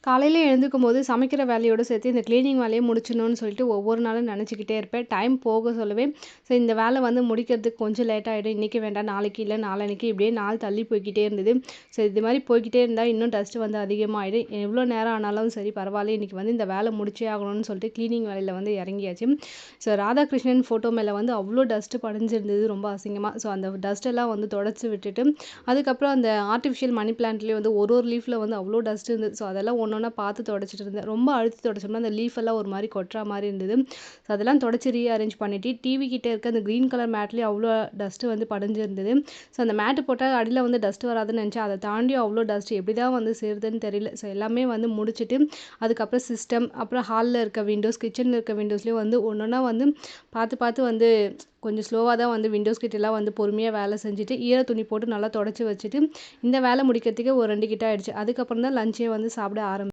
காலையில எழுந்துக்கும்போது சமைக்கிற வேலையோட சேர்த்து இந்த கிளீனிங் வேலையும் முடிச்சிடணும்னு சொல்லிட்டு ஒவ்வொரு நாளும் நினச்சிக்கிட்டே இருப்பேன். டைம் போக சொல்லவே, சரி இந்த வேலை வந்து முடிக்கிறதுக்கு கொஞ்சம் லேட் ஆயிடும். இன்னைக்கு வேண்டாம், நாளைக்கு இல்ல நாளான்னைக்கு இப்படியே நாள் தள்ளி போய்க்கிட்டே இருந்தது. சரி இது மாரி போய்க்கிட்டே இருந்தா இன்னும் டஸ்ட் வந்து அதிகமாயிடும். எவ்வளோ நேரம் ஆனாலும் சரி பரவாயில்ல. இன்னைக்கு வந்து இந்த வேலை முடிச்சே ஆகணும்னு சொல்லிட்டு கிளீனிங் வேலையில வந்து இறங்கியாச்சு. ஸோ ராதாகிருஷ்ணன் ஃபோட்டோ மேல வந்து அவ்வளோ டஸ்ட் படிஞ்சிருந்தது ரொம்ப அசிங்கமா. ஸோ அந்த டஸ்ட் எல்லாம் வந்து தொடச்சு விட்டுட்டு, அதுக்கப்புறம் அந்த ஆர்ட்டிஃபிஷியல் மணி பிளான்ட்லேயே வந்து ஒரு ஒரு லீஃப்ல வந்து அவ்வளோ டஸ்ட் இருந்தது. ஸோ அதெல்லாம் ஒண்ணொண்ணா பார்த்து தொடச்சிட்டு இருந்தேன். ரொம்ப அழுத்தி தொடச்சோம்னா அந்த லீஃப் எல்லாம் ஒரு மாரி கொட்டுற மாரி இருந்தது. ஸோ அதெல்லாம் தொடச்சு ரீஅரேஞ்ச் பண்ணிட்டு, டிவி கிட்ட இருக்க அந்த கிரீன் கலர் மேட்லயும் அவ்வளோ டஸ்ட் வந்து படிஞ்சிருந்தது. ஸோ அந்த மேட் போட்டா அடியில வந்து டஸ்ட் வராதுன்னு நினைச்சேன். அத தாண்டியும் அவ்வளோ டஸ்ட் எப்படி தான் வந்து சேருதுன்னு தெரியல. ஸோ எல்லாமே வந்து முடிச்சுட்டு, அதுக்கப்புறம் சிஸ்டம், அப்புறம் ஹால்ல இருக்க விண்டோஸ், கிச்சன்ல இருக்க விண்டோஸ்லயும் வந்து ஒண்ணொண்ணா வந்து பார்த்து பார்த்து வந்து கொஞ்சம் ஸ்லோவா தான் வந்து விண்டோஸ் கிட்டலாம் வந்து பொறுமையா வேலை செஞ்சுட்டு, ஈர துணி போட்டு நல்லா தொடச்சு வச்சுட்டு, இந்த வேலை முடிக்கிறதுக்கே ஒரு 2 கிட்ட ஆயிடுச்சு. அதுக்கப்புறம் தான் லஞ்சே வந்து சாப்பிட ஆரம்பிச்சேன்.